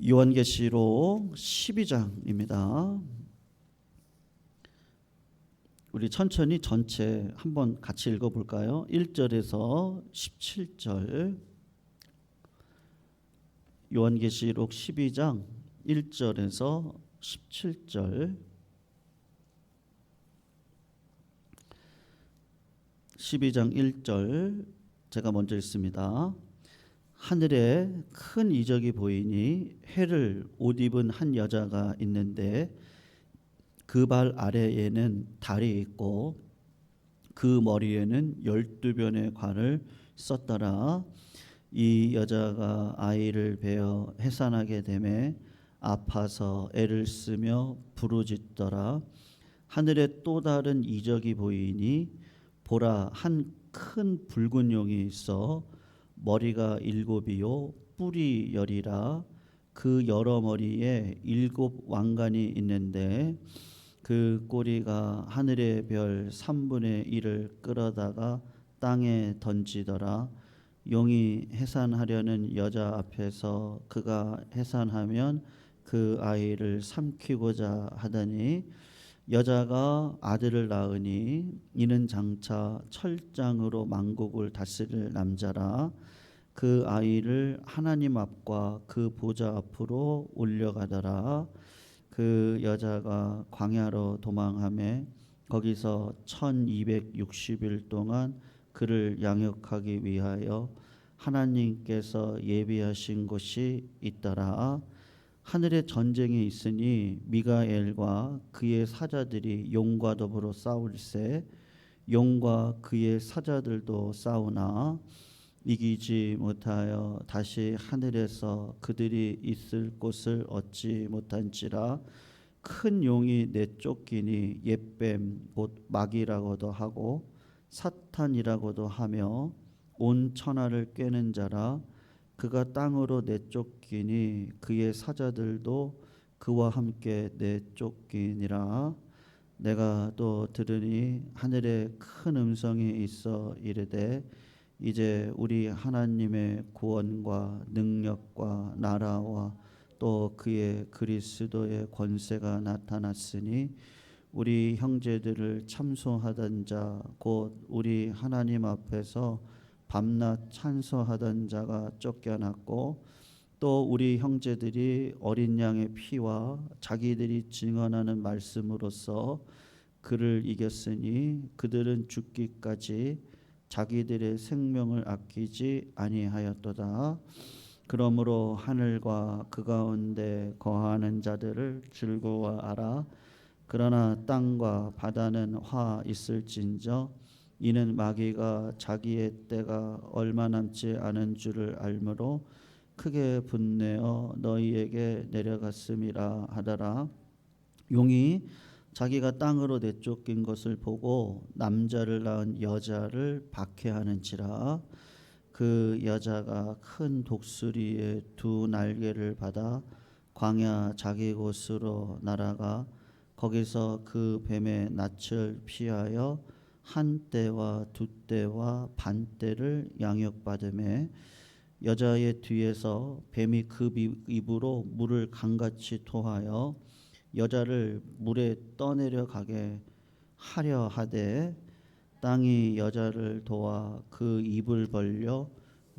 요한계시록 12장입니다. 우리 천천히 전체 한번 같이 읽어볼까요? 1절에서 17절. 요한계시록 12장 1절에서 17절. 12장 1절 제가 먼저 읽습니다. 하늘에 큰 이적이 보이니 해를 옷 입은 한 여자가 있는데 그 발 아래에는 달이 있고 그 머리에는 12변의 관을 썼더라. 이 여자가 아이를 베어 해산하게 되매 아파서 애를 쓰며 부르짖더라. 하늘에 또 다른 이적이 보이니 보라, 한 큰 붉은 용이 있어 머리가 7이요 뿔이 10이라. 그 여러 머리에 7 왕관이 있는데 그 꼬리가 하늘의 별 3분의 1을 끌어다가 땅에 던지더라. 용이 해산하려는 여자 앞에서 그가 해산하면 그 아이를 삼키고자 하더니 여자가 아들을 낳으니 이는 장차 철장으로 만국을 다스릴 남자라. 그 아이를 하나님 앞과 그 보좌 앞으로 올려가더라. 그 여자가 광야로 도망하며 거기서 1260일 동안 그를 양육하기 위하여 하나님께서 예비하신 곳이 있더라. 하늘에 전쟁이 있으니 미가엘과 그의 사자들이 용과 더불어 싸울세. 용과 그의 사자들도 싸우나 이기지 못하여 다시 하늘에서 그들이 있을 곳을 얻지 못한지라. 큰 용이 내쫓기니 옛뱀 곧 마귀라고도 하고 사탄이라고도 하며 온 천하를 꿰는 자라. 그가 땅으로 내쫓기니 그의 사자들도 그와 함께 내쫓기니라. 내가 또 들으니 하늘에 큰 음성이 있어 이르되 이제 우리 하나님의 구원과 능력과 나라와 또 그의 그리스도의 권세가 나타났으니 우리 형제들을 참소하던 자 곧 우리 하나님 앞에서 밤낮 찬송하던 자가 쫓겨났고 또 우리 형제들이 어린 양의 피와 자기들이 증언하는 말씀으로써 그를 이겼으니 그들은 죽기까지 자기들의 생명을 아끼지 아니하였도다. 그러므로 하늘과 그 가운데 거하는 자들을 즐거워하라. 그러나 땅과 바다는 화 있을진저 이는 마귀가 자기의 때가 얼마 남지 않은 줄을 알므로 크게 분내어 너희에게 내려갔음이라 하더라. 용이 자기가 땅으로 내쫓긴 것을 보고 남자를 낳은 여자를 박해하는지라. 그 여자가 큰 독수리의 2 날개를 받아 광야 자기 곳으로 날아가 거기서 그 뱀의 낯을 피하여 한 떼와 2 떼와 반 떼를 양육받으매 여자의 뒤에서 뱀이 그 입으로 물을 강같이 토하여 여자를 물에 떠내려 가게 하려 하되 땅이 여자를 도와 그 입을 벌려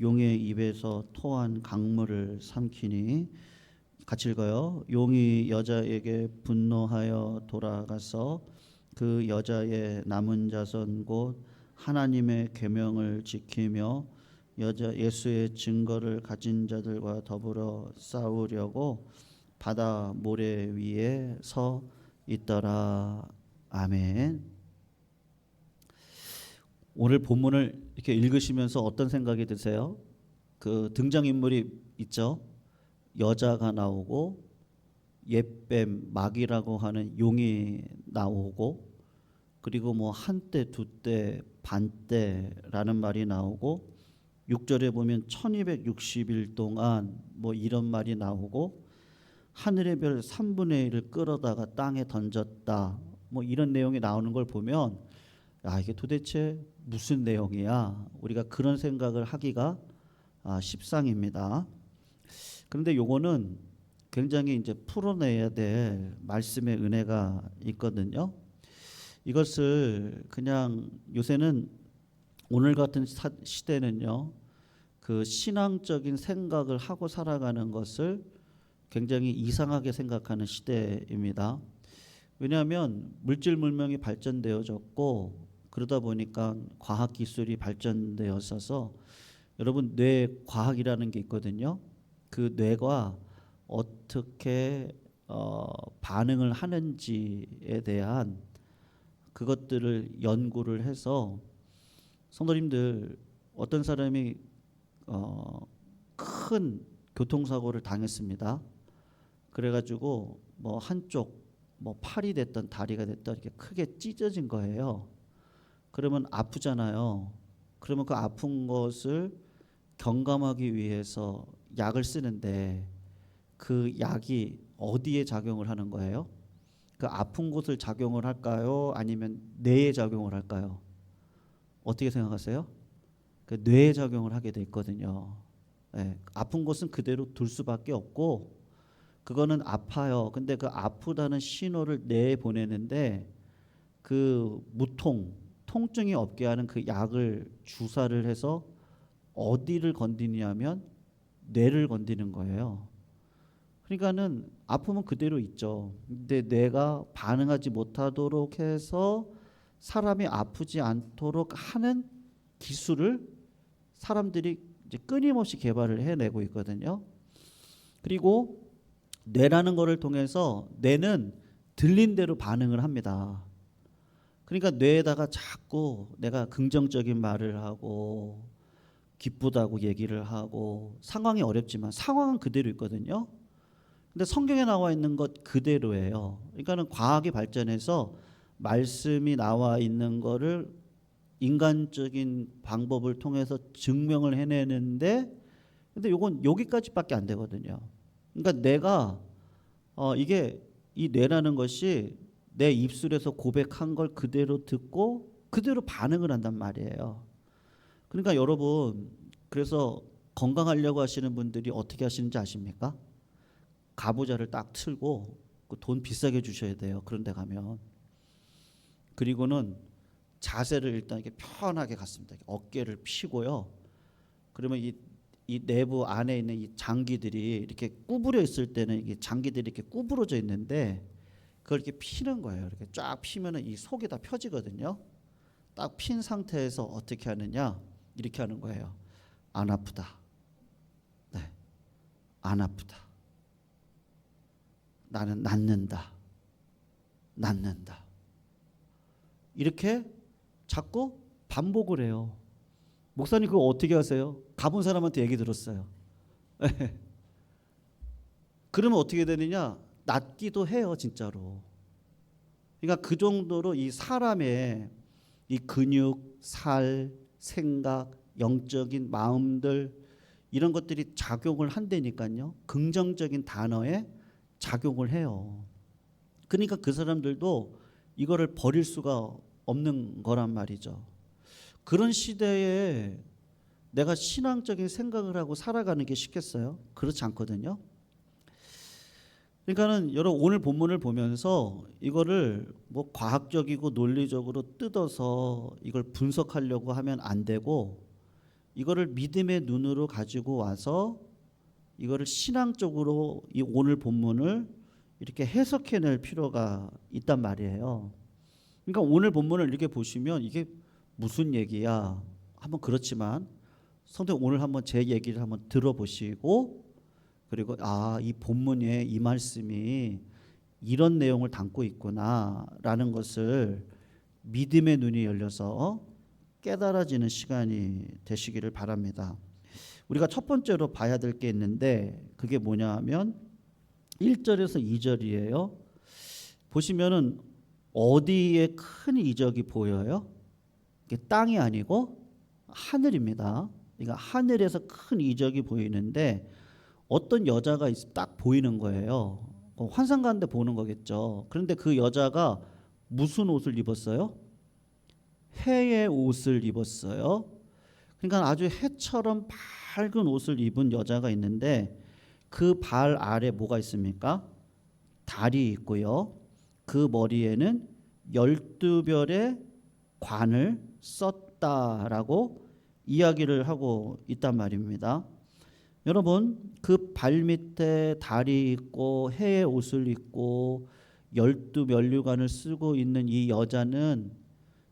용의 입에서 토한 강물을 삼키니. 같이 읽어요. 용이 여자에게 분노하여 돌아가서 그 여자의 남은 자손 곧 하나님의 계명을 지키며 예수의 증거를 가진 자들과 더불어 싸우려고 바다 모래 위에 서 있더라. 아멘. 오늘 본문을 이렇게 읽으시면서 어떤 생각이 드세요? 그 등장인물이 있죠. 여자가 나오고 옛뱀 마귀라고 하는 용이 나오고 그리고 뭐 한때 두때 반때라는 말이 나오고 6절에 보면 1260일 동안 뭐 이런 말이 나오고 하늘의 별 3분의 1을 끌어다가 땅에 던졌다 뭐 이런 내용이 나오는 걸 보면 이게 도대체 무슨 내용이야? 우리가 그런 생각을 하기가 십상입니다. 그런데 요거는 굉장히 이제 풀어내야 될 말씀의 은혜가 있거든요. 이것을 그냥 요새는 오늘 같은 시대는요, 그 신앙적인 생각을 하고 살아가는 것을 굉장히 이상하게 생각하는 시대입니다. 왜냐하면 물질 문명이 발전되어졌고 그러다 보니까 과학 기술이 발전되어 있어서 여러분 뇌 과학이라는 게 있거든요. 그 뇌가 어떻게 반응을 하는지에 대한 그것들을 연구를 해서 성도님들 어떤 사람이 큰 교통사고를 당했습니다. 그래가지고 뭐 한쪽 뭐 팔이 됐던 다리가 됐던 이렇게 크게 찢어진 거예요. 그러면 아프잖아요. 그러면 그 아픈 것을 경감하기 위해서 약을 쓰는데 그 약이 어디에 작용을 하는 거예요? 그 아픈 곳을 작용을 할까요? 아니면 뇌에 작용을 할까요? 어떻게 생각하세요? 그 뇌에 작용을 하게 돼 있거든요. 네, 아픈 곳은 그대로 둘 수밖에 없고 그거는 아파요. 근데 그 아프다는 신호를 뇌에 보내는데 그 통증이 없게 하는 그 약을 주사를 해서 어디를 건드리냐면 뇌를 건드리는 거예요. 그러니까는 아프면 그대로 있죠. 근데 뇌가 반응하지 못하도록 해서 사람이 아프지 않도록 하는 기술을 사람들이 이제 끊임없이 개발을 해내고 있거든요. 그리고 뇌라는 거를 통해서 뇌는 들린 대로 반응을 합니다. 그러니까 뇌에다가 자꾸 내가 긍정적인 말을 하고 기쁘다고 얘기를 하고 상황이 어렵지만 상황은 그대로 있거든요. 근데 성경에 나와 있는 것 그대로예요. 그러니까는 과학이 발전해서 말씀이 나와 있는 거를 인간적인 방법을 통해서 증명을 해내는데 근데 요건 여기까지밖에 안 되거든요. 그러니까 내가 이게 이 뇌라는 것이 내 입술에서 고백한 걸 그대로 듣고 그대로 반응을 한단 말이에요. 그러니까 여러분 그래서 건강하려고 하시는 분들이 어떻게 하시는지 아십니까? 가부좌를 딱 틀고 돈 비싸게 주셔야 돼요. 그런 데 가면. 그리고는 자세를 일단 이렇게 편하게 갖습니다. 어깨를 펴고요. 그러면 이 내부 안에 있는 이 장기들이 이렇게 구부려 있을 때는 이게 장기들이 이렇게 구부러져 있는데 그걸 이렇게 피는 거예요. 이렇게 쫙 피면은 이 속이 다 펴지거든요. 딱 핀 상태에서 어떻게 하느냐? 이렇게 하는 거예요. 안 아프다. 네. 안 아프다. 나는 낫는다. 낫는다. 이렇게 자꾸 반복을 해요. 목사님 그거 어떻게 하세요? 가본 사람한테 얘기 들었어요. 그러면 어떻게 되느냐? 낫기도 해요, 진짜로. 그러니까 그 정도로 이 사람의 이 근육, 살, 생각, 영적인 마음들 이런 것들이 작용을 한다니까요. 긍정적인 단어에 작용을 해요. 그러니까 그 사람들도 이거를 버릴 수가 없는 거란 말이죠. 그런 시대에 내가 신앙적인 생각을 하고 살아가는 게 쉽겠어요? 그렇지 않거든요. 그러니까는 여러분 오늘 본문을 보면서 이거를 뭐 과학적이고 논리적으로 뜯어서 이걸 분석하려고 하면 안 되고 이거를 믿음의 눈으로 가지고 와서 이거를 신앙적으로 이 오늘 본문을 이렇게 해석해낼 필요가 있단 말이에요. 그러니까 오늘 본문을 이렇게 보시면 이게 무슨 얘기야? 한번 그렇지만 성도 오늘 한번 제 얘기를 한번 들어보시고 그리고 이 본문에 이 말씀이 이런 내용을 담고 있구나라는 것을 믿음의 눈이 열려서 깨달아지는 시간이 되시기를 바랍니다. 우리가 첫 번째로 봐야 될 게 있는데 그게 뭐냐 하면 1절에서 2절이에요. 보시면은 어디에 큰 이적이 보여요? 이게 땅이 아니고 하늘입니다. 그러니까 하늘에서 큰 이적이 보이는데 어떤 여자가 딱 보이는 거예요. 환상 가운데 보는 거겠죠. 그런데 그 여자가 무슨 옷을 입었어요? 해의 옷을 입었어요. 그러니까 아주 해처럼 밝은 옷을 입은 여자가 있는데 그 발 아래 뭐가 있습니까? 달이 있고요. 그 머리에는 12별의 관을 썼다라고 이야기를 하고 있단 말입니다. 여러분, 그 발밑에 달이 있고 해의 옷을 입고 12면류관을 쓰고 있는 이 여자는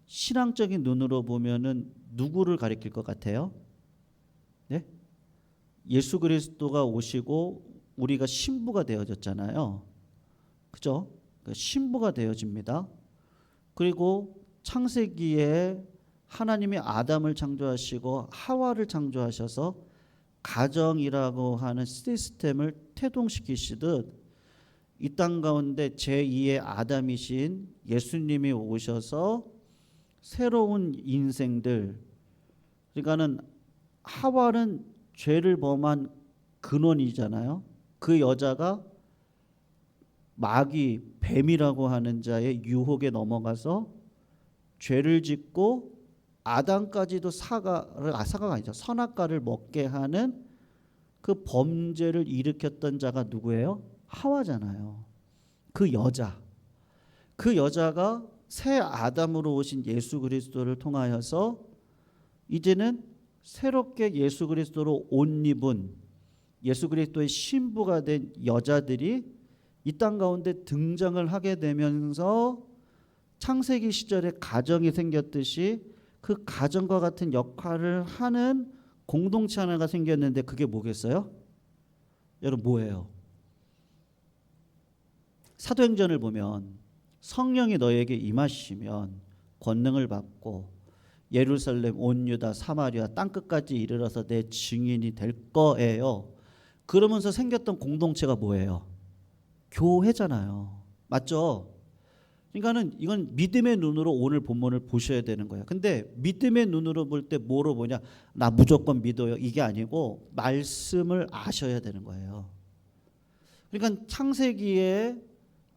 신앙적인 눈으로 보면은 누구를 가리킬 것 같아요? 네? 예수 그리스도가 오시고 우리가 신부가 되어졌잖아요. 그죠? 신부가 되어집니다. 그리고 창세기에 하나님이 아담을 창조하시고 하와를 창조하셔서 가정이라고 하는 시스템을 태동시키시듯 이 땅 가운데 제2의 아담이신 예수님이 오셔서 새로운 인생들, 그러니까는 하와는 죄를 범한 근원이잖아요. 그 여자가 마귀, 뱀이라고 하는 자의 유혹에 넘어가서 죄를 짓고 아담까지도 사과가 아니죠. 선악과를 먹게 하는 그 범죄를 일으켰던 자가 누구예요? 하와잖아요. 그 여자가 새 아담으로 오신 예수 그리스도를 통하여서 이제는 새롭게 예수 그리스도로 옷 입은 예수 그리스도의 신부가 된 여자들이 이 땅 가운데 등장을 하게 되면서 창세기 시절에 가정이 생겼듯이 그 가정과 같은 역할을 하는 공동체 하나가 생겼는데 그게 뭐겠어요? 여러분 뭐예요? 사도행전을 보면 성령이 너에게 임하시면 권능을 받고 예루살렘 온 유다 사마리아 땅끝까지 이르러서 내 증인이 될 거예요. 그러면서 생겼던 공동체가 뭐예요? 교회잖아요. 맞죠? 그러니까는 이건 믿음의 눈으로 오늘 본문을 보셔야 되는 거예요. 근데 믿음의 눈으로 볼 때 뭐로 보냐? 나 무조건 믿어요. 이게 아니고 말씀을 아셔야 되는 거예요. 그러니까 창세기에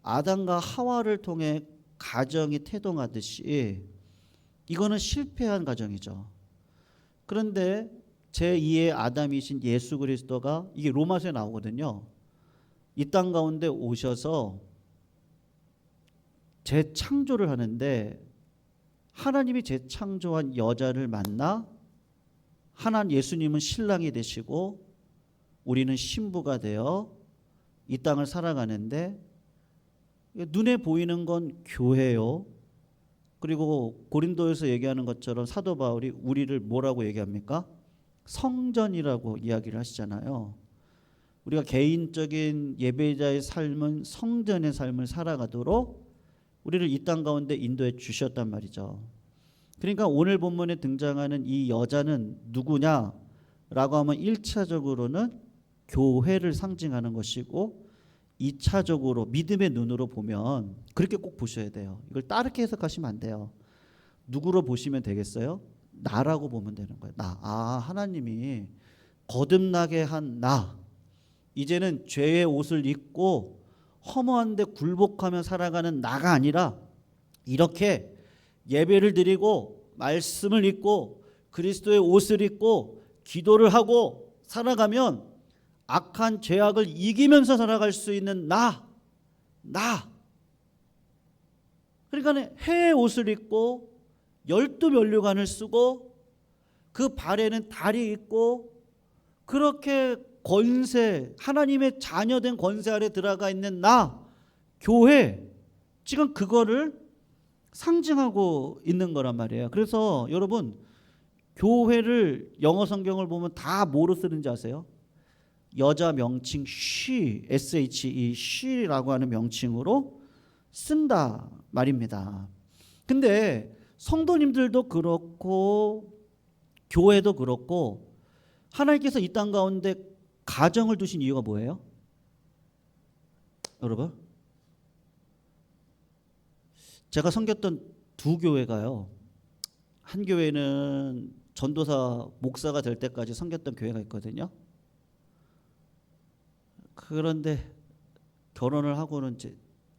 아담과 하와를 통해 가정이 태동하듯이 이거는 실패한 가정이죠. 그런데 제2의 아담이신 예수 그리스도가 이게 로마서에 나오거든요. 이 땅 가운데 오셔서 재창조를 하는데 하나님이 재창조한 여자를 만나 예수님은 신랑이 되시고 우리는 신부가 되어 이 땅을 살아가는데 눈에 보이는 건 교회요. 그리고 고린도에서 얘기하는 것처럼 사도 바울이 우리를 뭐라고 얘기합니까? 성전이라고 이야기를 하시잖아요. 우리가 개인적인 예배자의 삶은 성전의 삶을 살아가도록 우리를 이 땅 가운데 인도해 주셨단 말이죠. 그러니까 오늘 본문에 등장하는 이 여자는 누구냐라고 하면 1차적으로는 교회를 상징하는 것이고 2차적으로 믿음의 눈으로 보면 그렇게 꼭 보셔야 돼요. 이걸 다르게 해석하시면 안 돼요. 누구로 보시면 되겠어요? 나라고 보면 되는 거예요. 나. 하나님이 거듭나게 한 나. 이제는 죄의 옷을 입고 허무한데 굴복하며 살아가는 나가 아니라 이렇게 예배를 드리고 말씀을 읽고 그리스도의 옷을 입고 기도를 하고 살아가면 악한 죄악을 이기면서 살아갈 수 있는 나. 그러니까 해의 옷을 입고 12면류관을 쓰고 그 발에는 달이 있고 그렇게 권세, 하나님의 자녀된 권세 아래 들어가 있는 나, 교회, 지금 그거를 상징하고 있는 거란 말이에요. 그래서 여러분 교회를 영어 성경을 보면 다 뭐로 쓰는지 아세요? 여자 명칭 she, she, she라고 하는 명칭으로 쓴다 말입니다. 근데 성도님들도 그렇고 교회도 그렇고 하나님께서 이 땅 가운데 가정을 두신 이유가 뭐예요? 여러분, 제가 섬겼던 두 교회가요. 한 교회는 전도사 목사가 될 때까지 섬겼던 교회가 있거든요. 그런데 결혼을 하고는 이제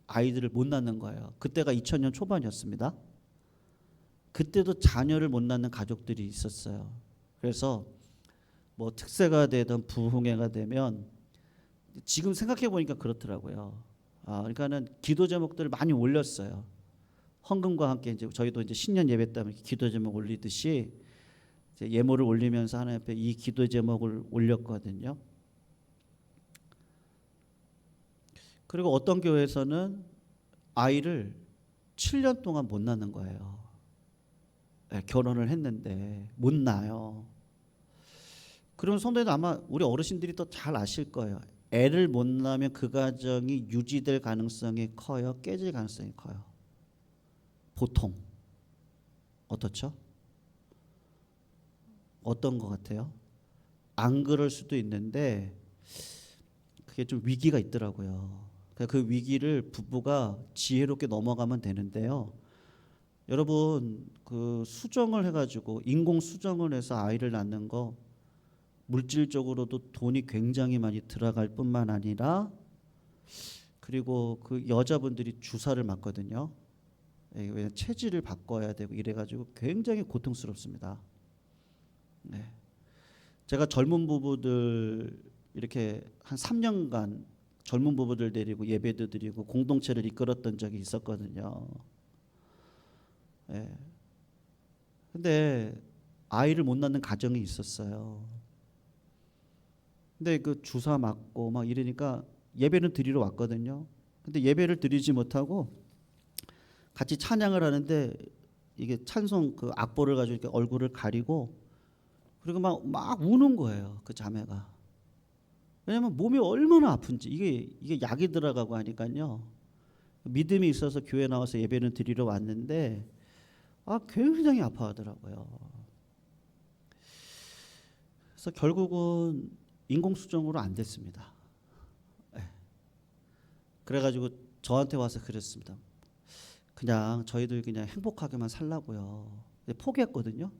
아이들을 못 낳는 거예요. 그때가 2000년 초반이었습니다. 그때도 자녀를 못 낳는 가족들이 있었어요. 그래서 뭐 특세가 되든 부흥회가 되면 지금 생각해 보니까 그렇더라고요. 그러니까는 기도 제목들을 많이 올렸어요. 헌금과 함께 이제 저희도 이제 신년 예배 때 기도 제목 올리듯이 이제 예물을 올리면서 하나님 앞에 이 기도 제목을 올렸거든요. 그리고 어떤 교회에서는 아이를 7년 동안 못 낳는 거예요. 네, 결혼을 했는데 못 낳아요. 그러면 성도님들 아마 우리 어르신들이 더 잘 아실 거예요. 애를 못 낳으면 그 가정이 유지될 가능성이 커요, 깨질 가능성이 커요. 보통 어떻죠? 어떤 것 같아요? 안 그럴 수도 있는데 그게 좀 위기가 있더라고요. 그 위기를 부부가 지혜롭게 넘어가면 되는데요. 여러분 그 수정을 해가지고 인공 수정을 해서 아이를 낳는 거 물질적으로도 돈이 굉장히 많이 들어갈 뿐만 아니라 그리고 그 여자분들이 주사를 맞거든요. 왜냐면 체질을 바꿔야 되고 이래가지고 굉장히 고통스럽습니다. 네. 제가 젊은 부부들 이렇게 한 3년간 젊은 부부들 데리고 예배도 드리고 공동체를 이끌었던 적이 있었거든요. 네. 근데 아이를 못 낳는 가정이 있었어요. 근데 그 주사 맞고 막 이러니까 예배는 드리러 왔거든요. 근데 예배를 드리지 못하고 같이 찬양을 하는데 이게 찬송 그 악보를 가지고 이렇게 얼굴을 가리고 그리고 막 우는 거예요. 그 자매가. 왜냐면 몸이 얼마나 아픈지 이게 약이 들어가고 하니까요. 믿음이 있어서 교회 나와서 예배는 드리러 왔는데 굉장히 아파하더라고요. 그래서 결국은 인공수정으로 안 됐습니다. 네. 그래가지고 저한테 와서 그랬습니다. 그냥 저희들 그냥 행복하게만 살라고요. 포기했거든요.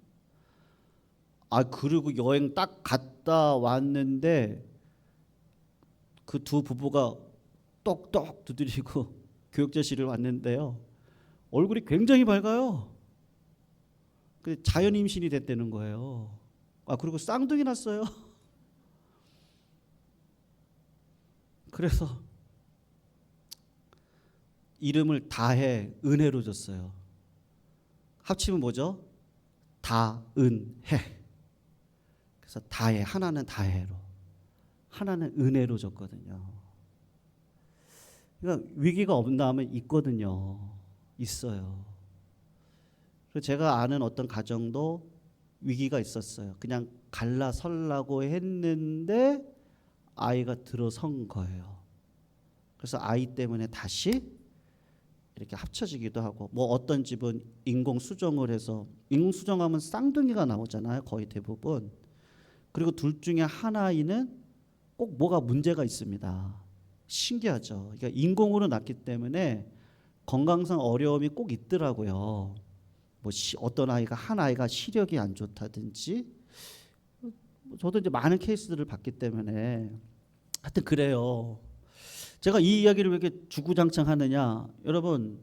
그리고 여행 딱 갔다 왔는데 그 두 부부가 똑똑 두드리고 교육자실을 왔는데요. 얼굴이 굉장히 밝아요. 자연 임신이 됐다는 거예요. 그리고 쌍둥이 났어요. 그래서 이름을 다해 은혜로 줬어요. 합치면 뭐죠? 다은혜. 그래서 다해, 하나는 다해로, 하나는 은혜로 줬거든요. 그러니까 위기가 없나 하면 있거든요. 있어요. 그리고 제가 아는 어떤 가정도 위기가 있었어요. 그냥 갈라설라고 했는데 아이가 들어선 거예요. 그래서 아이 때문에 다시 이렇게 합쳐지기도 하고 뭐 어떤 집은 인공 수정을 해서 인공 수정하면 쌍둥이가 나오잖아요. 거의 대부분. 그리고 둘 중에 하나는 꼭 뭐가 문제가 있습니다. 신기하죠. 그러니까 인공으로 낳기 때문에 건강상 어려움이 꼭 있더라고요. 뭐 어떤 아이가 한 아이가 시력이 안 좋다든지 저도 이제 많은 케이스들을 봤기 때문에 하여튼 그래요. 제가 이 이야기를 왜 이렇게 주구장창 하느냐. 여러분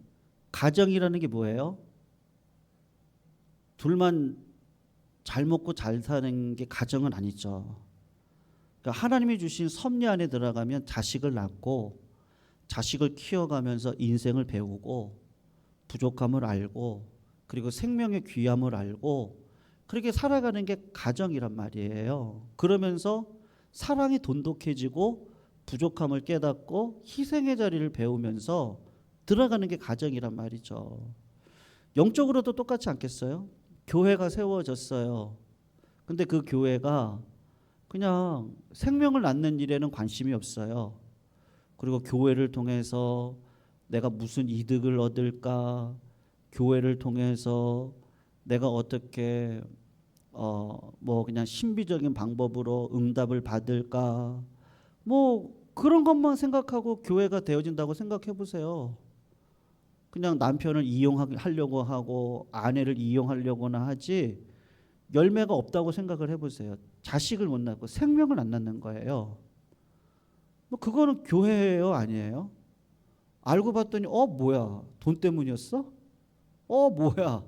가정이라는 게 뭐예요? 둘만 잘 먹고 잘 사는 게 가정은 아니죠. 그러니까 하나님이 주신 섭리 안에 들어가면 자식을 낳고 자식을 키워가면서 인생을 배우고 부족함을 알고 그리고 생명의 귀함을 알고 그렇게 살아가는 게 가정이란 말이에요. 그러면서 사랑이 돈독해지고 부족함을 깨닫고 희생의 자리를 배우면서 들어가는 게 가정이란 말이죠. 영적으로도 똑같지 않겠어요? 교회가 세워졌어요. 근데 그 교회가 그냥 생명을 낳는 일에는 관심이 없어요. 그리고 교회를 통해서 내가 무슨 이득을 얻을까? 교회를 통해서 내가 어떻게 뭐 그냥 신비적인 방법으로 응답을 받을까? 뭐 그런 것만 생각하고 교회가 되어진다고 생각해 보세요. 그냥 남편을 이용하려고 하고 아내를 이용하려고나 하지 열매가 없다고 생각을 해보세요. 자식을 못 낳고 생명을 안 낳는 거예요. 뭐 그거는 교회예요, 아니에요? 알고 봤더니 뭐야? 돈 때문이었어? 뭐야?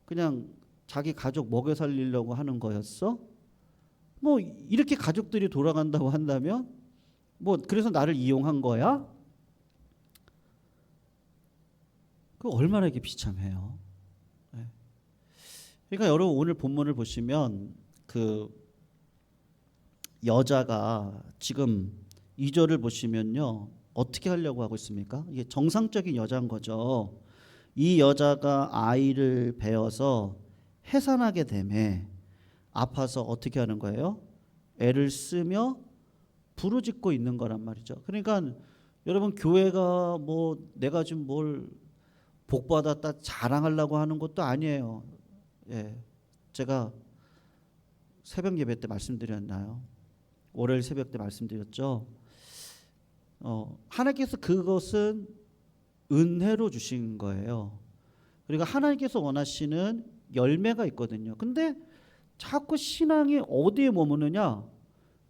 그냥 자기 가족 먹여 살리려고 하는 거였어? 뭐 이렇게 가족들이 돌아간다고 한다면 뭐 그래서 나를 이용한 거야? 그 얼마나 이게 비참해요. 네. 그러니까 여러분 오늘 본문을 보시면 그 여자가 지금 2절을 보시면요. 어떻게 하려고 하고 있습니까? 이게 정상적인 여자인 거죠. 이 여자가 아이를 베어서 해산하게 되매 아파서 어떻게 하는 거예요? 애를 쓰며 부르짖고 있는 거란 말이죠. 그러니까 여러분 교회가 뭐 내가 지금 뭘 복받았다 자랑하려고 하는 것도 아니에요. 예, 제가 새벽 예배 때 말씀드렸나요? 월요일 새벽 때 말씀드렸죠. 하나님께서 그것은 은혜로 주신 거예요. 그러니까 하나님께서 원하시는 열매가 있거든요. 근데 자꾸 신앙이 어디에 머무느냐?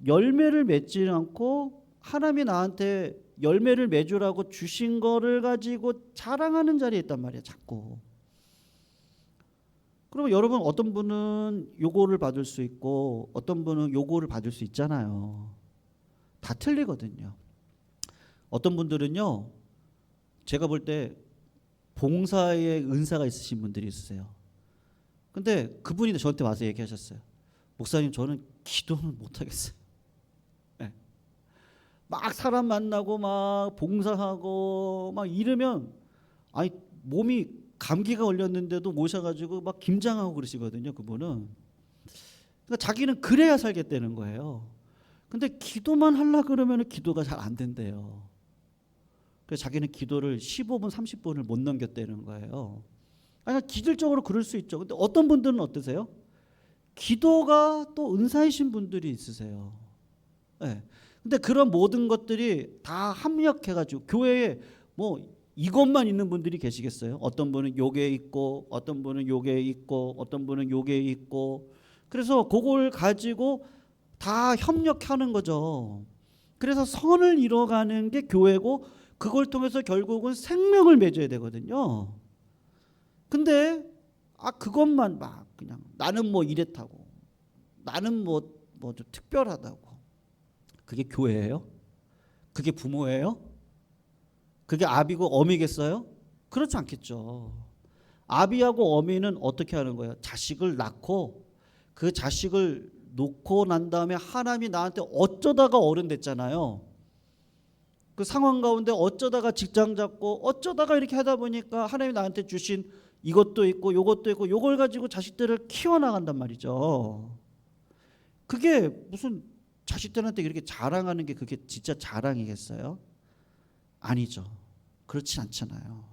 열매를 맺지 않고 하나님이 나한테 열매를 맺으라고 주신 거를 가지고 자랑하는 자리에 있단 말이에요. 자꾸. 그러면 여러분 어떤 분은 요거를 받을 수 있고 어떤 분은 요거를 받을 수 있잖아요. 다 틀리거든요. 어떤 분들은요. 제가 볼 때 봉사의 은사가 있으신 분들이 있으세요. 근데 그분이 저한테 와서 얘기하셨어요. 목사님 저는 기도는 못하겠어요. 네. 막 사람 만나고 막 봉사하고 막 이러면 아니 몸이 감기가 걸렸는데도 모셔가지고 막 김장하고 그러시거든요. 그분은. 그러니까 자기는 그래야 살겠다는 거예요. 근데 기도만 하려 그러면 기도가 잘 안 된대요. 그래서 자기는 기도를 15분 30분을 못 넘겼다는 거예요. 아니 기질적으로 그럴 수 있죠. 근데 어떤 분들은 어떠세요? 기도가 또 은사이신 분들이 있으세요. 네. 근데 그런 모든 것들이 다 합력해가지고 교회에 뭐 이것만 있는 분들이 계시겠어요? 어떤 분은 요게 있고 어떤 분은 요게 있고 어떤 분은 요게 있고 그래서 그걸 가지고 다 협력하는 거죠. 그래서 선을 이뤄가는 게 교회고 그걸 통해서 결국은 생명을 맺어야 되거든요. 근데 그것만 막 그냥 나는 뭐 이랬다고 나는 뭐 좀 특별하다고 그게 교회예요? 그게 부모예요? 그게 아비고 어미겠어요? 그렇지 않겠죠. 아비하고 어미는 어떻게 하는 거예요? 자식을 낳고 그 자식을 놓고 난 다음에 하나님이 나한테 어쩌다가 어른 됐잖아요. 그 상황 가운데 어쩌다가 직장 잡고 어쩌다가 이렇게 하다 보니까 하나님이 나한테 주신 이것도 있고 요것도 있고 요걸 가지고 자식들을 키워나간단 말이죠. 그게 무슨 자식들한테 이렇게 자랑하는 게 그게 진짜 자랑이겠어요? 아니죠. 그렇지 않잖아요.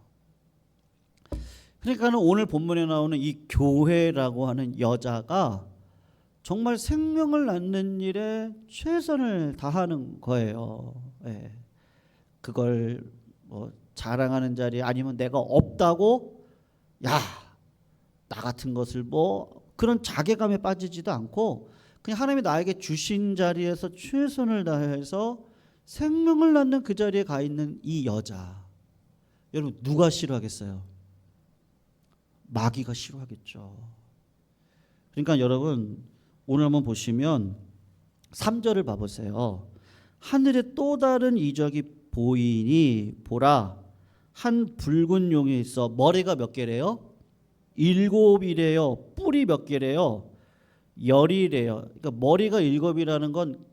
그러니까 오늘 본문에 나오는 이 교회라고 하는 여자가 정말 생명을 낳는 일에 최선을 다하는 거예요. 예. 그걸 뭐 자랑하는 자리 아니면 내가 없다고 야, 나 같은 것을 뭐 그런 자괴감에 빠지지도 않고 그냥 하나님이 나에게 주신 자리에서 최선을 다해서 생명을 낳는 그 자리에 가 있는 이 여자. 여러분 누가 싫어하겠어요? 마귀가 싫어하겠죠. 그러니까 여러분 오늘 한번 보시면 3절을 봐보세요. 하늘에 또 다른 이적이 보이니 보라 한 붉은 용이 있어 머리가 몇 개래요? 7이래요. 뿔이 몇 개래요? 10이래요. 그러니까 머리가 7이라는 건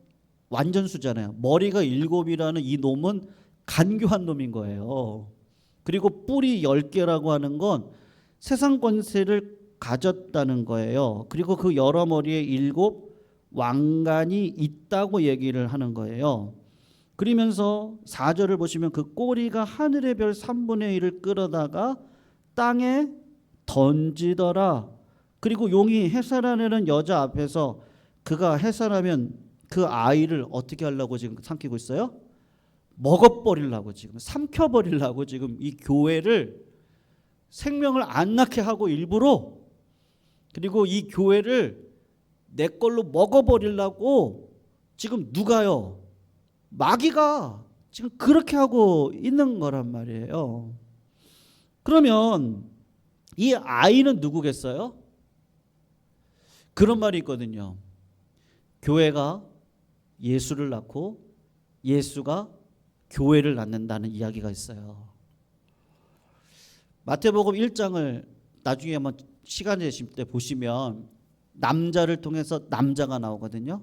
완전수잖아요. 머리가 7이라는 이 놈은 간교한 놈인 거예요. 그리고 뿔이 10개라고 하는 건 세상 권세를 가졌다는 거예요. 그리고 그 여러 머리에 7 왕관이 있다고 얘기를 하는 거예요. 그러면서 4절을 보시면 그 꼬리가 하늘의 별 3분의 1을 끌어다가 땅에 던지더라. 그리고 용이 해산하려는 여자 앞에서 그가 해산하면 그 아이를 어떻게 하려고 지금 삼키고 있어요? 먹어버리려고 지금 삼켜버리려고 지금 이 교회를 생명을 안 낳게 하고 일부러 그리고 이 교회를 내 걸로 먹어버리려고 지금 누가요? 마귀가 지금 그렇게 하고 있는 거란 말이에요. 그러면 이 아이는 누구겠어요? 그런 말이 있거든요. 교회가 예수를 낳고 예수가 교회를 낳는다는 이야기가 있어요. 마태복음 1장을 나중에 한번 시간 되실 때 보시면 남자를 통해서 남자가 나오거든요.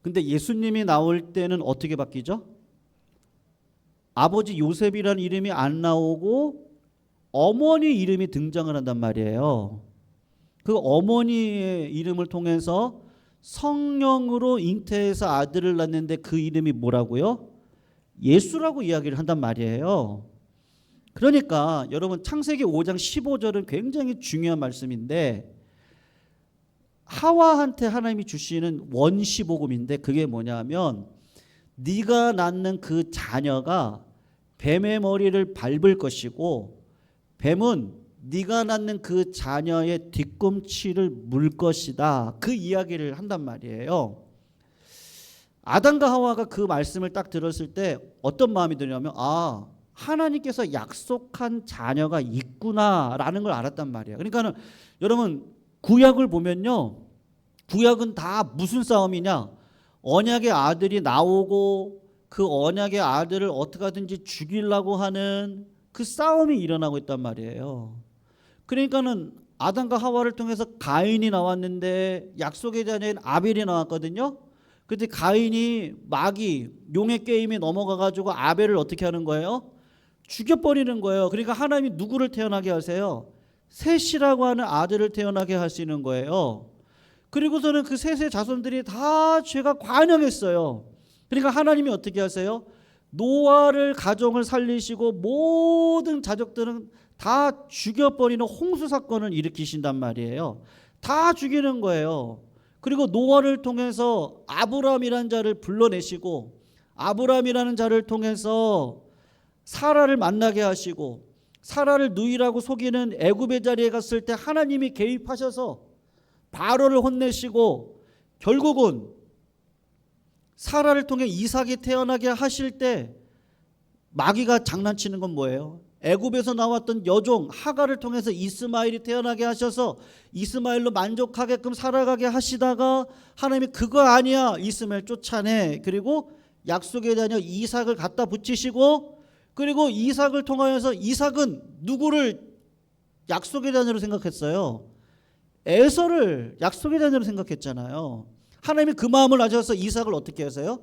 근데 예수님이 나올 때는 어떻게 바뀌죠? 아버지 요셉이라는 이름이 안 나오고 어머니 이름이 등장을 한단 말이에요. 그 어머니의 이름을 통해서 성령으로 잉태해서 아들을 낳는데 그 이름이 뭐라고요? 예수라고 이야기를 한단 말이에요. 그러니까 여러분 창세기 5장 15절은 굉장히 중요한 말씀인데 하와한테 하나님이 주시는 원시복음인데 그게 뭐냐면 네가 낳는 그 자녀가 뱀의 머리를 밟을 것이고 뱀은 네가 낳는 그 자녀의 뒤꿈치를 물 것이다. 그 이야기를 한단 말이에요. 아담과 하와가 그 말씀을 딱 들었을 때 어떤 마음이 드냐면 하나님께서 약속한 자녀가 있구나라는 걸 알았단 말이에요. 그러니까는 여러분 구약을 보면요. 구약은 다 무슨 싸움이냐? 언약의 아들이 나오고 그 언약의 아들을 어떻게 하든지 죽이려고 하는 그 싸움이 일어나고 있단 말이에요. 그러니까는 아담과 하와를 통해서 가인이 나왔는데 약속의 자녀인 아벨이 나왔거든요. 그때 가인이 마귀 용의 게임에 넘어가 가지고 아벨을 어떻게 하는 거예요? 죽여버리는 거예요. 그러니까 하나님이 누구를 태어나게 하세요? 셋이라고 하는 아들을 태어나게 하시는 거예요. 그리고서는 그 셋의 자손들이 다 죄가 관영했어요. 그러니까 하나님이 어떻게 하세요? 노아를 가정을 살리시고 모든 자족들은 다 죽여버리는 홍수 사건을 일으키신단 말이에요. 다 죽이는 거예요. 그리고 노아를 통해서 아브람이라는 자를 불러내시고 아브람이라는 자를 통해서 사라를 만나게 하시고 사라를 누이라고 속이는 애굽의 자리에 갔을 때 하나님이 개입하셔서 바로를 혼내시고 결국은 사라를 통해 이삭이 태어나게 하실 때 마귀가 장난치는 건 뭐예요? 애굽에서 나왔던 여종 하갈을 통해서 이스마엘이 태어나게 하셔서 이스마엘로 만족하게끔 살아가게 하시다가 하나님이 그거 아니야 이스마엘 쫓아내. 그리고 약속의 자녀 이삭을 갖다 붙이시고 그리고 이삭을 통하여서 이삭은 누구를 약속의 자녀로 생각했어요? 에서를 약속의 자녀로 생각했잖아요. 하나님이 그 마음을 아셔서 이삭을 어떻게 하세요?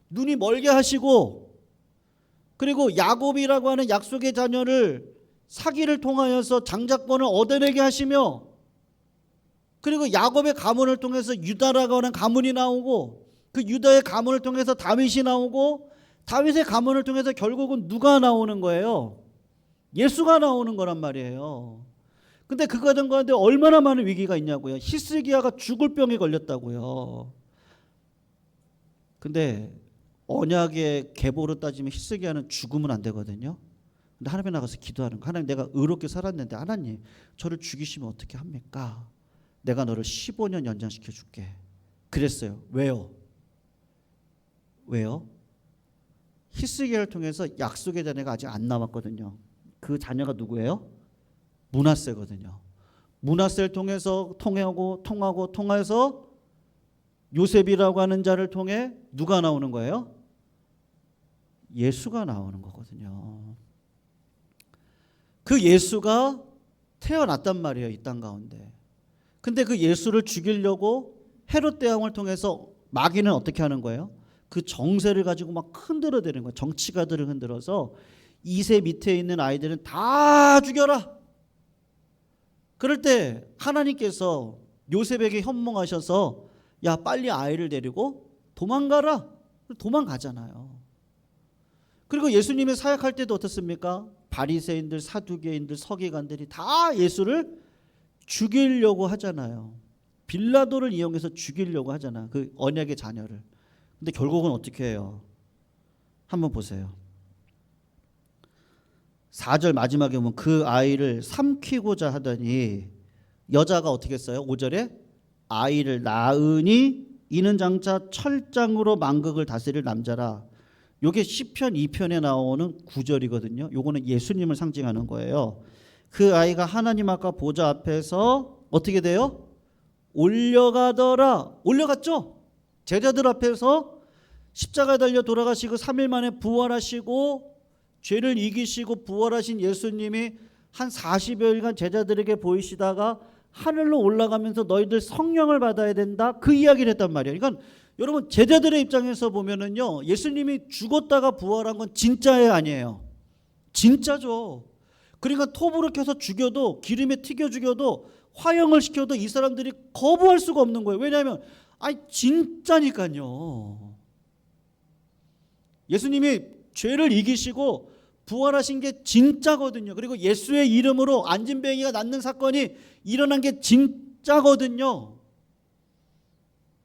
눈이 멀게 하시고 그리고 야곱이라고 하는 약속의 자녀를 사기를 통하여서 장자권을 얻어내게 하시며 그리고 야곱의 가문을 통해서 유다라고 하는 가문이 나오고 그 유다의 가문을 통해서 다윗이 나오고 다윗의 가문을 통해서 결국은 누가 나오는 거예요? 예수가 나오는 거란 말이에요. 근데 그 과정 가운데 얼마나 많은 위기가 있냐고요. 히스기야가 죽을 병에 걸렸다고요. 근데 언약의 계보로 따지면 히스기야는 죽으면 안 되거든요. 근데 하나님에 나가서 기도하는 거. 하나님 내가 의롭게 살았는데 하나님 저를 죽이시면 어떻게 합니까? 내가 너를 15년 연장시켜 줄게. 그랬어요. 왜요? 히스기야를 통해서 약속의 자녀가 아직 안 남았거든요. 그 자녀가 누구예요? 므낫세거든요. 므낫세를 통해서 통해서 요셉이라고 하는 자를 통해 누가 나오는 거예요? 예수가 나오는 거거든요. 그 예수가 태어났단 말이에요. 이 땅 가운데. 근데 그 예수를 죽이려고 헤롯 대왕을 통해서 마귀는 어떻게 하는 거예요? 그 정세를 가지고 막 흔들어대는 거예요. 정치가들을 흔들어서 2세 밑에 있는 아이들은 다 죽여라. 그럴 때 하나님께서 요셉에게 현몽하셔서 야 빨리 아이를 데리고 도망가라. 도망가잖아요. 그리고 예수님이 사역할 때도 어떻습니까? 바리새인들, 사두개인들, 서기관들이 다 예수를 죽이려고 하잖아요. 빌라도를 이용해서 죽이려고 하잖아. 그 언약의 자녀를. 근데 결국은 어떻게 해요? 한번 보세요. 4절 마지막에 보면 그 아이를 삼키고자 하더니 여자가 어떻게 했어요? 5절에 아이를 낳으니 이는 장차 철장으로 만국을 다스릴 남자라. 요게 시편 2편에 나오는 9절이거든요. 요거는 예수님을 상징하는 거예요. 그 아이가 하나님 아까 보좌 앞에서 어떻게 돼요? 올려가더라. 올려갔죠? 제자들 앞에서 십자가에 달려 돌아가시고 3일 만에 부활하시고 죄를 이기시고 부활하신 예수님이 한 40여일간 제자들에게 보이시다가 하늘로 올라가면서 너희들 성령을 받아야 된다, 그 이야기를 했단 말이에요. 그러니까 여러분, 제자들의 입장에서 보면은요, 예수님이 죽었다가 부활한 건 진짜예요, 아니에요? 진짜죠. 그러니까 톱으로 켜서 죽여도, 기름에 튀겨 죽여도, 화형을 시켜도 이 사람들이 거부할 수가 없는 거예요. 왜냐하면 진짜니까요. 예수님이 죄를 이기시고 부활하신 게 진짜거든요. 그리고 예수의 이름으로 안진뱅이가 낫는 사건이 일어난 게 진짜거든요.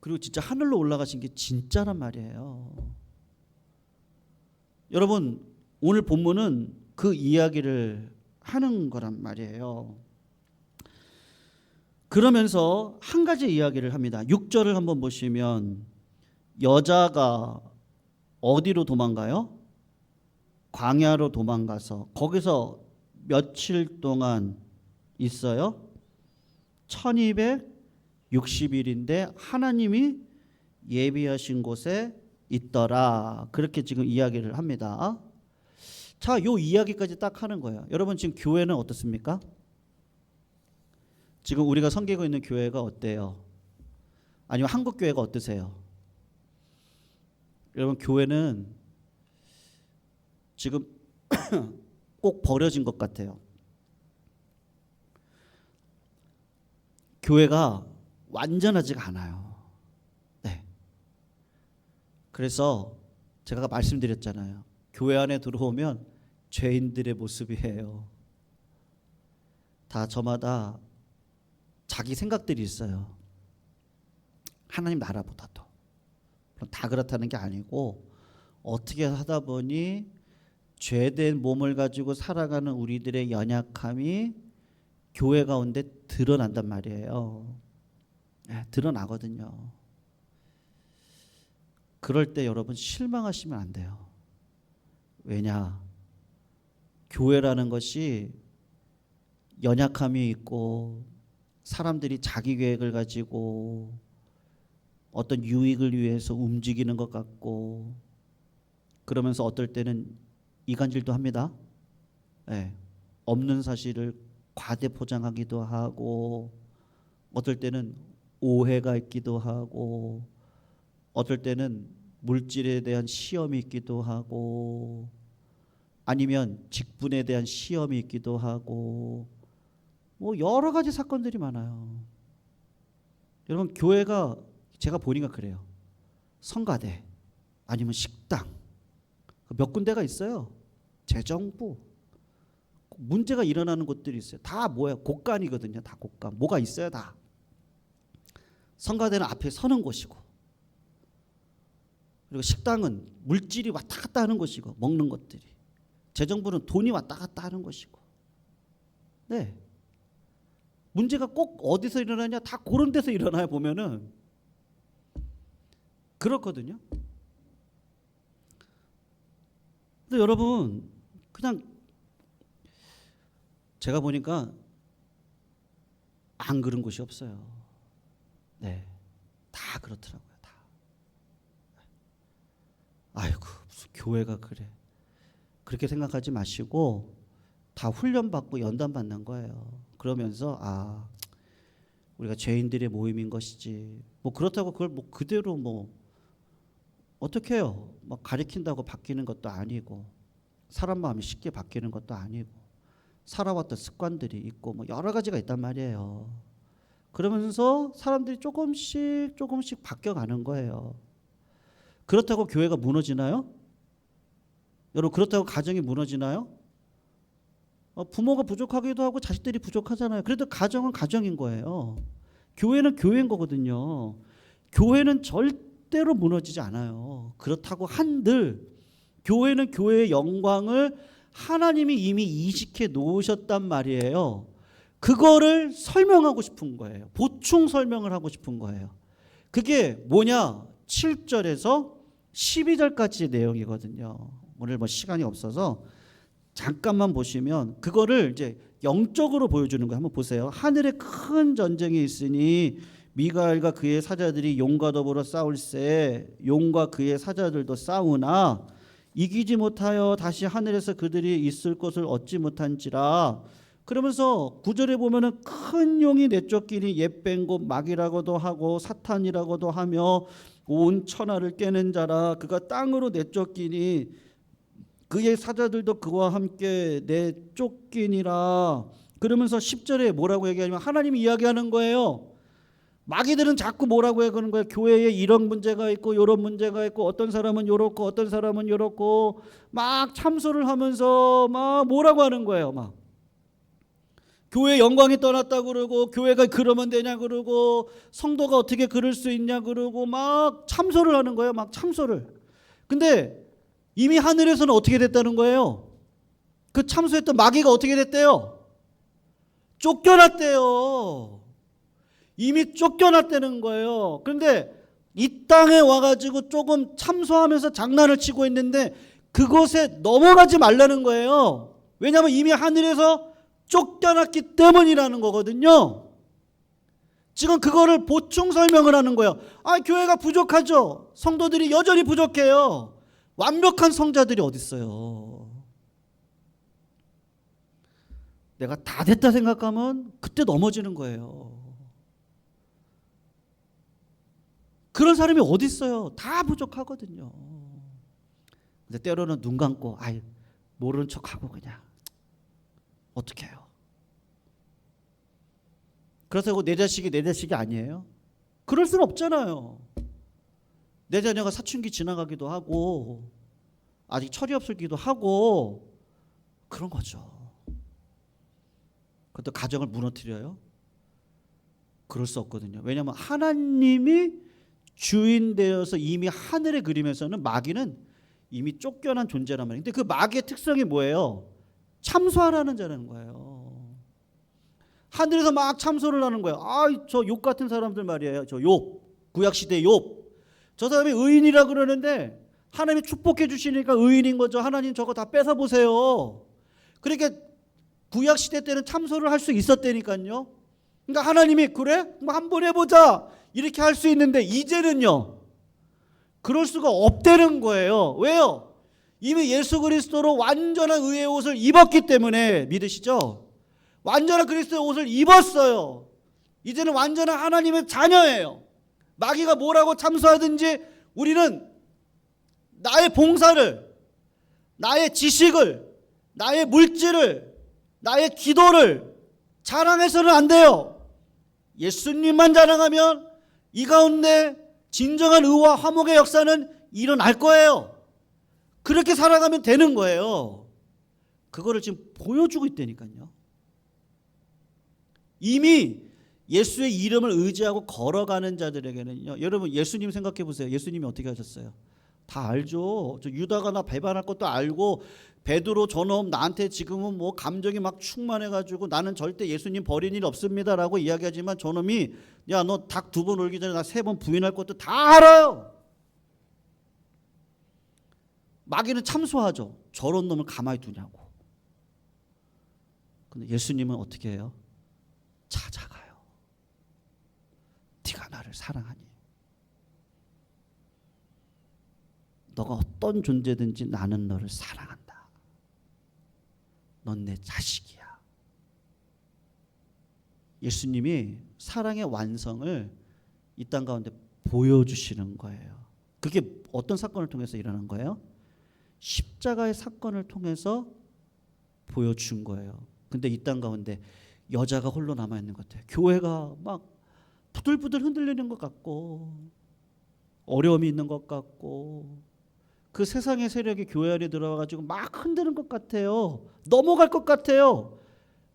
그리고 진짜 하늘로 올라가신 게 진짜란 말이에요. 여러분, 오늘 본문은 그 이야기를 하는 거란 말이에요. 그러면서 한 가지 이야기를 합니다. 6절을 한번 보시면 여자가 어디로 도망가요? 광야로 도망가서 거기서 며칠 동안 있어요? 1260일인데 하나님이 예비하신 곳에 있더라. 그렇게 지금 이야기를 합니다. 자, 요 이야기까지 딱 하는 거예요. 여러분, 지금 교회는 어떻습니까? 지금 우리가 섬기고 있는 교회가 어때요? 아니면 한국 교회가 어떠세요? 여러분, 교회는 지금 꼭 버려진 것 같아요. 교회가 완전하지가 않아요. 네. 그래서 제가 아까 말씀드렸잖아요. 교회 안에 들어오면 죄인들의 모습이에요. 다 저마다 자기 생각들이 있어요. 하나님 나라보다도. 다 그렇다는 게 아니고 어떻게 하다 보니 죄된 몸을 가지고 살아가는 우리들의 연약함이 교회 가운데 드러난단 말이에요. 네, 드러나거든요. 그럴 때 여러분 실망하시면 안 돼요. 왜냐? 교회라는 것이 연약함이 있고 사람들이 자기 계획을 가지고 어떤 유익을 위해서 움직이는 것 같고, 그러면서 어떨 때는 이간질도 합니다. 네, 없는 사실을 과대 포장하기도 하고, 어떨 때는 오해가 있기도 하고, 어떨 때는 물질에 대한 시험이 있기도 하고, 아니면 직분에 대한 시험이 있기도 하고, 뭐 여러 가지 사건들이 많아요. 여러분, 교회가 제가 보니까 그래요. 성가대 아니면 식당 몇 군데가 있어요. 재정부, 문제가 일어나는 곳들이 있어요. 다 뭐예요? 곳간이거든요. 다 곳간. 뭐가 있어요? 다. 성가대는 앞에 서는 곳이고, 그리고 식당은 물질이 왔다 갔다 하는 곳이고, 먹는 것들이. 재정부는 돈이 왔다 갔다 하는 곳이고. 네. 문제가 꼭 어디서 일어나냐? 다 그런 데서 일어나요. 보면은 그렇거든요. 근데 여러분, 그냥 제가 보니까 안 그런 곳이 없어요. 네, 다 그렇더라고요. 다. 아이고, 무슨 교회가 그래. 그렇게 생각하지 마시고 다 훈련받고 연단받는 거예요. 그러면서 우리가 죄인들의 모임인 것이지, 뭐 그렇다고 그걸 뭐 그대로 뭐 어떻게 해요? 막 가리킨다고 바뀌는 것도 아니고, 사람 마음이 쉽게 바뀌는 것도 아니고, 살아왔던 습관들이 있고 뭐 여러 가지가 있단 말이에요. 그러면서 사람들이 조금씩 바뀌어가는 거예요. 그렇다고 교회가 무너지나요? 여러분, 그렇다고 가정이 무너지나요? 부모가 부족하기도 하고 자식들이 부족하잖아요. 그래도 가정은 가정인 거예요. 교회는 교회인 거거든요. 교회는 절대로 무너지지 않아요. 그렇다고 한들 교회는 교회의 영광을 하나님이 이미 이식해 놓으셨단 말이에요. 그거를 설명하고 싶은 거예요. 보충 설명을 하고 싶은 거예요. 그게 뭐냐? 7절에서 12절까지의 내용이거든요. 오늘 뭐 시간이 없어서 잠깐만 보시면 그거를 이제 영적으로 보여주는 거예요. 한번 보세요. 하늘에 큰 전쟁이 있으니 미가엘과 그의 사자들이 용과 더불어 싸울새 용과 그의 사자들도 싸우나 이기지 못하여 다시 하늘에서 그들이 있을 곳을 얻지 못한지라. 그러면서 9절에 보면은 큰 용이 내쫓기니 옛뺀 곳 막이라고도 하고 사탄이라고도 하며 온 천하를 깨는 자라. 그가 땅으로 내쫓기니 그의 사자들도 그와 함께 내쫓기니라. 그러면서 10절에 뭐라고 얘기하냐면 하나님이 이야기하는 거예요. 마귀들은 자꾸 뭐라고 해가는 거예요. 교회에 이런 문제가 있고 이런 문제가 있고 어떤 사람은 요렇고 어떤 사람은 요렇고 막 참소를 하면서 막 뭐라고 하는 거예요. 막 교회 영광이 떠났다 그러고 교회가 그러면 되냐 그러고 성도가 어떻게 그럴 수 있냐 그러고 막 참소를 하는 거예요. 막 참소를. 근데 이미 하늘에서는 어떻게 됐다는 거예요? 그 참소했던 마귀가 어떻게 됐대요? 쫓겨났대요. 이미 쫓겨났다는 거예요. 그런데 이 땅에 와가지고 조금 참소하면서 장난을 치고 있는데 그곳에 넘어가지 말라는 거예요. 왜냐하면 이미 하늘에서 쫓겨났기 때문이라는 거거든요. 지금 그거를 보충 설명을 하는 거예요. 아, 교회가 부족하죠. 성도들이 여전히 부족해요. 완벽한 성자들이 어디 있어요? 내가 다 됐다 생각하면 그때 넘어지는 거예요. 그런 사람이 어디 있어요? 다 부족하거든요. 근데 때로는 눈 감고 아이 모르는 척하고 그냥 어떻게 해요? 그렇다고 내 자식이 아니에요? 그럴 수는 없잖아요. 내 자녀가 사춘기 지나가기도 하고 아직 철이 없을기도 하고 그런 거죠. 그것도 가정을 무너뜨려요? 그럴 수 없거든요. 왜냐하면 하나님이 주인 되어서 이미 하늘의 그림에서는 마귀는 이미 쫓겨난 존재란 말이에요. 근데 그 마귀의 특성이 뭐예요? 참소하라는 자라는 거예요. 하늘에서 막 참소를 하는 거예요. 아, 저 욥 같은 사람들 말이에요. 저 욥, 구약시대 욥. 저 사람이 의인이라 그러는데 하나님이 축복해 주시니까 의인인 거죠. 하나님 저거 다 뺏어보세요. 그러니까 구약시대 때는 참소를 할 수 있었다니까요. 그러니까 하나님이 그래? 뭐 한번 해보자. 이렇게 할 수 있는데 이제는요. 그럴 수가 없다는 거예요. 왜요? 이미 예수 그리스도로 완전한 의의 옷을 입었기 때문에. 믿으시죠? 완전한 그리스도의 옷을 입었어요. 이제는 완전한 하나님의 자녀예요. 마귀가 뭐라고 참소하든지 우리는 나의 봉사를, 나의 지식을, 나의 물질을, 나의 기도를 자랑해서는 안 돼요. 예수님만 자랑하면 이 가운데 진정한 의와 화목의 역사는 일어날 거예요. 그렇게 살아가면 되는 거예요. 그거를 지금 보여주고 있다니까요. 이미 예수의 이름을 의지하고 걸어가는 자들에게는요. 여러분 예수님 생각해 보세요. 예수님이 어떻게 하셨어요? 다 알죠. 저 유다가 나 배반할 것도 알고 베드로 저놈 나한테 지금은 뭐 감정이 막 충만해가지고 나는 절대 예수님 버린 일 없습니다라고 이야기하지만 저놈이 야 너 닭 2번 울기 전에 나 3번 부인할 것도 다 알아요. 마귀는 참소하죠. 저런 놈을 가만히 두냐고. 근데 예수님은 어떻게 해요? 찾아가요. 네가 나를 사랑하니 너가 어떤 존재든지 나는 너를 사랑한다. 넌 내 자식이야. 예수님이 사랑의 완성을 이 땅 가운데 보여주시는 거예요. 그게 어떤 사건을 통해서 일어난 거예요? 십자가의 사건을 통해서 보여준 거예요. 근데 이 땅 가운데 여자가 홀로 남아있는 것 같아요. 교회가 막 부들부들 흔들리는 것 같고 어려움이 있는 것 같고 그 세상의 세력이 교회 안에 들어와가지고 막 흔드는 것 같아요. 넘어갈 것 같아요.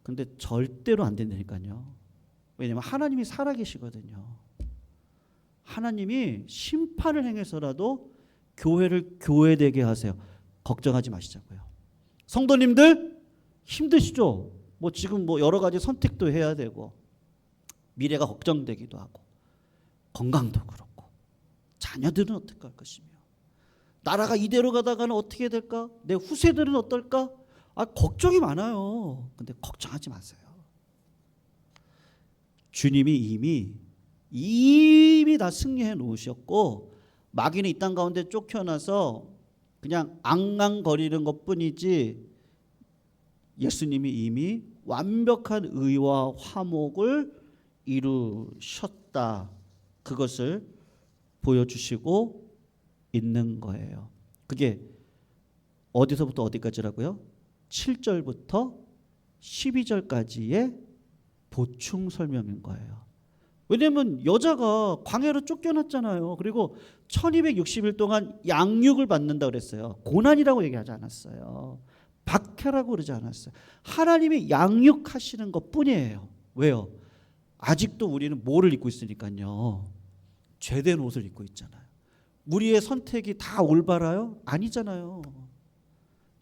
근데 절대로 안 된다니까요. 왜냐하면 하나님이 살아계시거든요. 하나님이 심판을 행해서라도 교회를 교회되게 하세요. 걱정하지 마시자고요. 성도님들 힘드시죠? 뭐 지금 뭐 여러 가지 선택도 해야 되고 미래가 걱정되기도 하고 건강도 그렇고 자녀들은 어떻게 할 것이며 나라가 이대로 가다가는 어떻게 될까? 내 후세들은 어떨까? 아, 걱정이 많아요. 근데 걱정하지 마세요. 주님이 이미 이미 다 승리해 놓으셨고 마귀는 이 땅 가운데 쫓겨나서 그냥 앙앙거리는 것뿐이지 예수님이 이미 완벽한 의와 화목을 이루셨다. 그것을 보여주시고 있는 거예요. 그게 어디서부터 어디까지라고요? 7절부터 12절까지의 보충 설명인 거예요. 왜냐하면 여자가 광야로 쫓겨났잖아요. 그리고 1260일 동안 양육을 받는다 그랬어요. 고난이라고 얘기하지 않았어요. 박해라고 그러지 않았어요. 하나님이 양육하시는 것뿐이에요. 왜요? 아직도 우리는 뭐를 입고 있으니까요. 죄된 옷을 입고 있잖아요. 우리의 선택이 다 올바라요? 아니잖아요.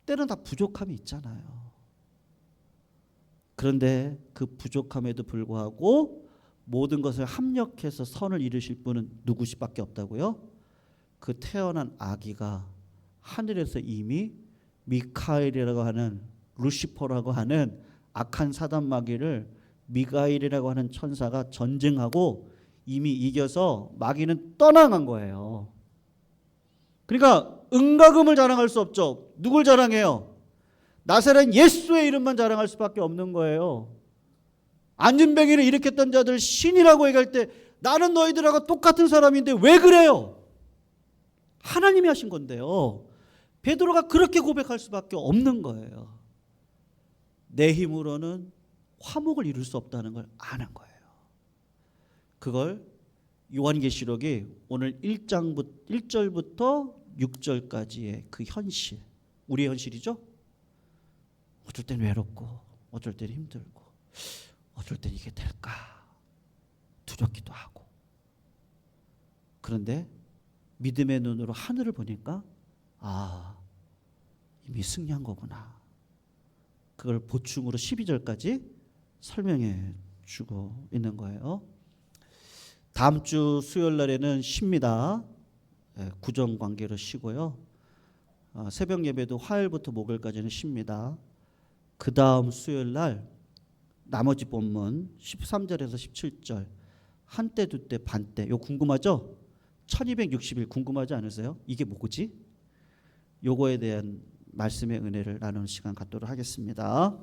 때는 다 부족함이 있잖아요. 그런데 그 부족함에도 불구하고 모든 것을 합력해서 선을 이루실 분은 누구시밖에 없다고요? 그 태어난 아기가 하늘에서 이미 미카엘이라고 하는 루시퍼라고 하는 악한 사단 마귀를 미가엘이라고 하는 천사가 전쟁하고 이미 이겨서 마귀는 떠나간 거예요. 그러니까 은과금을 자랑할 수 없죠. 누굴 자랑해요? 나사렛 예수의 이름만 자랑할 수밖에 없는 거예요. 안진뱅이를 일으켰던 자들 신이라고 얘기할 때 나는 너희들하고 똑같은 사람인데 왜 그래요? 하나님이 하신 건데요. 베드로가 그렇게 고백할 수밖에 없는 거예요. 내 힘으로는 화목을 이룰 수 없다는 걸 아는 거예요. 그걸 요한계시록이 오늘 1절부터 6절까지의 그 현실, 우리의 현실이죠. 어쩔 땐 외롭고 어쩔 땐 힘들고 어쩔 땐 이게 될까 두렵기도 하고, 그런데 믿음의 눈으로 하늘을 보니까 이미 승리한 거구나. 그걸 보충으로 12절까지 설명해 주고 있는 거예요. 다음 주 수요일 날에는 쉽니다. 구정 관계로 쉬고요. 새벽 예배도 화요일부터 목요일까지는 쉽니다. 그 다음 수요일 날 나머지 본문 13절에서 17절 한때 두때 반때, 이거 궁금하죠? 1260일 궁금하지 않으세요? 이게 뭐지? 요거에 대한 말씀의 은혜를 나누는 시간 갖도록 하겠습니다.